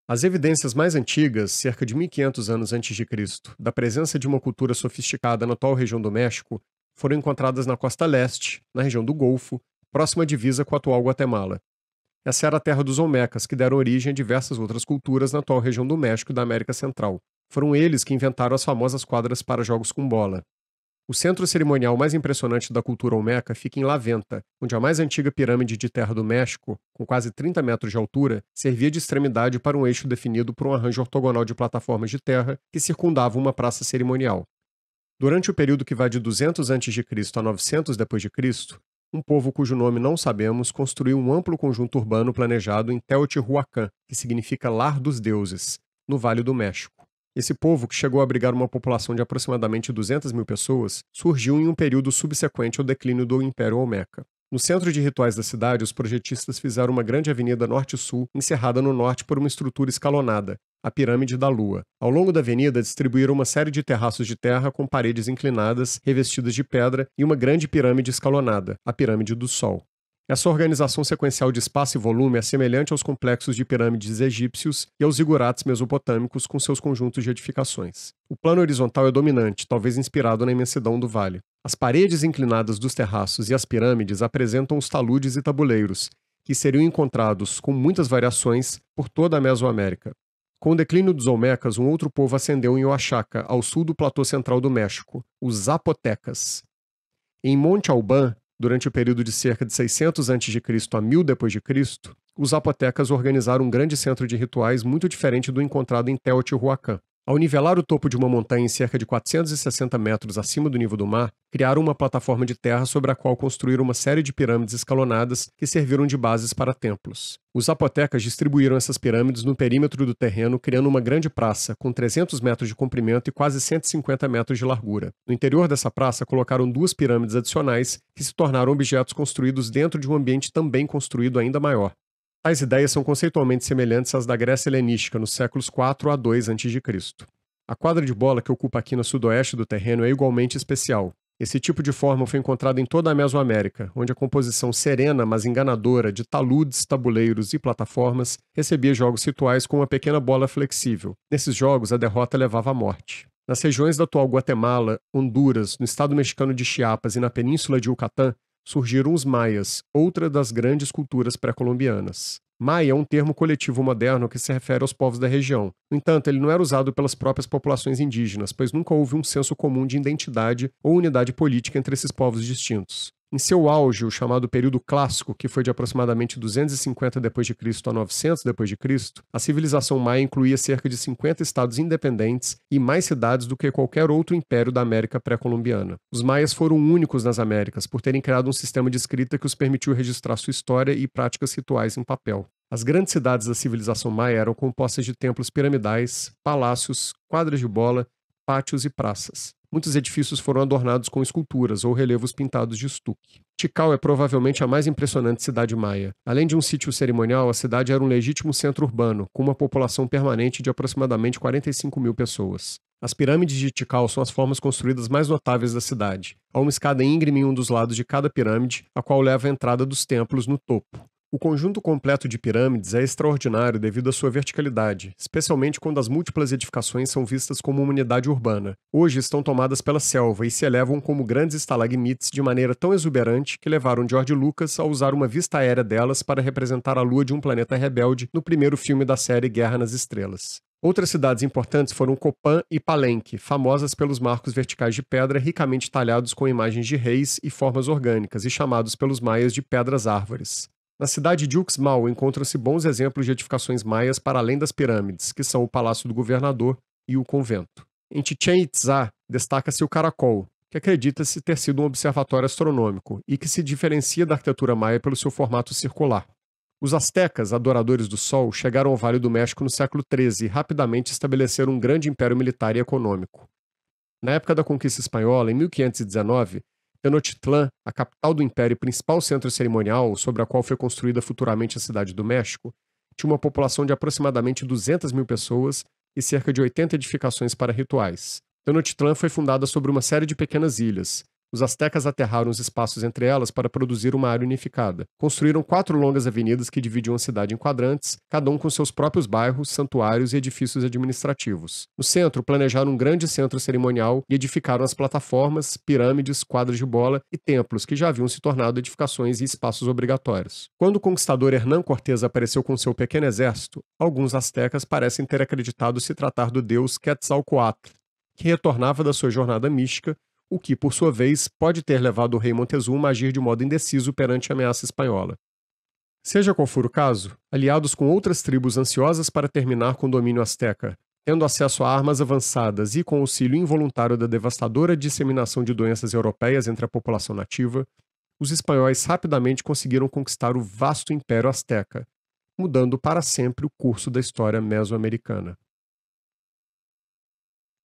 As evidências mais antigas, cerca de 1500 anos antes de Cristo, da presença de uma cultura sofisticada na atual região do México, foram encontradas na costa leste, na região do Golfo, próxima à divisa com a atual Guatemala. Essa era a terra dos Olmecas, que deram origem a diversas outras culturas na atual região do México e da América Central. Foram eles que inventaram as famosas quadras para jogos com bola. O centro cerimonial mais impressionante da cultura olmeca fica em La Venta, onde a mais antiga pirâmide de terra do México, com quase 30 metros de altura, servia de extremidade para um eixo definido por um arranjo ortogonal de plataformas de terra que circundavam uma praça cerimonial. Durante o período que vai de 200 a.C. a 900 d.C., um povo cujo nome não sabemos construiu um amplo conjunto urbano planejado em Teotihuacan, que significa Lar dos Deuses, no Vale do México. Esse povo, que chegou a abrigar uma população de aproximadamente 200 mil pessoas, surgiu em um período subsequente ao declínio do Império Olmeca. No centro de rituais da cidade, os projetistas fizeram uma grande avenida norte-sul, encerrada no norte por uma estrutura escalonada, a Pirâmide da Lua. Ao longo da avenida, distribuíram uma série de terraços de terra com paredes inclinadas, revestidas de pedra, e uma grande pirâmide escalonada, a Pirâmide do Sol. Essa organização sequencial de espaço e volume é semelhante aos complexos de pirâmides egípcios e aos zigurates mesopotâmicos com seus conjuntos de edificações. O plano horizontal é dominante, talvez inspirado na imensidão do vale. As paredes inclinadas dos terraços e as pirâmides apresentam os taludes e tabuleiros, que seriam encontrados, com muitas variações, por toda a Mesoamérica. Com o declínio dos Olmecas, um outro povo ascendeu em Oaxaca, ao sul do platô central do México, os Zapotecas. Em Monte Alban, durante o período de cerca de 600 a.C. a 1000 d.C., os zapotecas organizaram um grande centro de rituais muito diferente do encontrado em Teotihuacan. Ao nivelar o topo de uma montanha em cerca de 460 metros acima do nível do mar, criaram uma plataforma de terra sobre a qual construíram uma série de pirâmides escalonadas que serviram de bases para templos. Os zapotecas distribuíram essas pirâmides no perímetro do terreno, criando uma grande praça, com 300 metros de comprimento e quase 150 metros de largura. No interior dessa praça, colocaram duas pirâmides adicionais, que se tornaram objetos construídos dentro de um ambiente também construído ainda maior. Tais ideias são conceitualmente semelhantes às da Grécia helenística nos séculos 4 a 2 a.C. A quadra de bola que ocupa aqui no sudoeste do terreno é igualmente especial. Esse tipo de forma foi encontrado em toda a Mesoamérica, onde a composição serena, mas enganadora, de taludes, tabuleiros e plataformas recebia jogos rituais com uma pequena bola flexível. Nesses jogos, a derrota levava à morte. Nas regiões da atual Guatemala, Honduras, no estado mexicano de Chiapas e na península de Yucatán, surgiram os maias, outra das grandes culturas pré-colombianas. Maia é um termo coletivo moderno que se refere aos povos da região. No entanto, ele não era usado pelas próprias populações indígenas, pois nunca houve um senso comum de identidade ou unidade política entre esses povos distintos. Em seu auge, o chamado período clássico, que foi de aproximadamente 250 d.C. a 900 d.C., a civilização maia incluía cerca de 50 estados independentes e mais cidades do que qualquer outro império da América pré-colombiana. Os maias foram únicos nas Américas por terem criado um sistema de escrita que os permitiu registrar sua história e práticas rituais em papel. As grandes cidades da civilização maia eram compostas de templos piramidais, palácios, quadras de bola, pátios e praças. Muitos edifícios foram adornados com esculturas ou relevos pintados de estuque. Tikal é provavelmente a mais impressionante cidade maia. Além de um sítio cerimonial, a cidade era um legítimo centro urbano, com uma população permanente de aproximadamente 45 mil pessoas. As pirâmides de Tikal são as formas construídas mais notáveis da cidade. Há uma escada íngreme em um dos lados de cada pirâmide, a qual leva à entrada dos templos no topo. O conjunto completo de pirâmides é extraordinário devido à sua verticalidade, especialmente quando as múltiplas edificações são vistas como uma unidade urbana. Hoje estão tomadas pela selva e se elevam como grandes estalagmites de maneira tão exuberante que levaram George Lucas a usar uma vista aérea delas para representar a lua de um planeta rebelde no primeiro filme da série Guerra nas Estrelas. Outras cidades importantes foram Copán e Palenque, famosas pelos marcos verticais de pedra ricamente talhados com imagens de reis e formas orgânicas e chamados pelos maias de pedras-árvores. Na cidade de Uxmal encontram-se bons exemplos de edificações maias para além das pirâmides, que são o Palácio do Governador e o convento. Em Chichén Itzá destaca-se o Caracol, que acredita-se ter sido um observatório astronômico e que se diferencia da arquitetura maia pelo seu formato circular. Os astecas, adoradores do Sol, chegaram ao Vale do México no século XIII e rapidamente estabeleceram um grande império militar e econômico. Na época da conquista espanhola, em 1519, Tenochtitlán, a capital do império e principal centro cerimonial, sobre a qual foi construída futuramente a cidade do México, tinha uma população de aproximadamente 200 mil pessoas e cerca de 80 edificações para rituais. Tenochtitlán foi fundada sobre uma série de pequenas ilhas, Os astecas aterraram os espaços entre elas para produzir uma área unificada. Construíram 4 longas avenidas que dividiam a cidade em quadrantes, cada um com seus próprios bairros, santuários e edifícios administrativos. No centro, planejaram um grande centro cerimonial e edificaram as plataformas, pirâmides, quadras de bola e templos que já haviam se tornado edificações e espaços obrigatórios. Quando o conquistador Hernán Cortés apareceu com seu pequeno exército, alguns astecas parecem ter acreditado se tratar do deus Quetzalcoatl, que retornava da sua jornada mística, o que, por sua vez, pode ter levado o rei Montezuma a agir de modo indeciso perante a ameaça espanhola. Seja qual for o caso, aliados com outras tribos ansiosas para terminar com o domínio asteca, tendo acesso a armas avançadas e com auxílio involuntário da devastadora disseminação de doenças europeias entre a população nativa, os espanhóis rapidamente conseguiram conquistar o vasto império asteca, mudando para sempre o curso da história mesoamericana.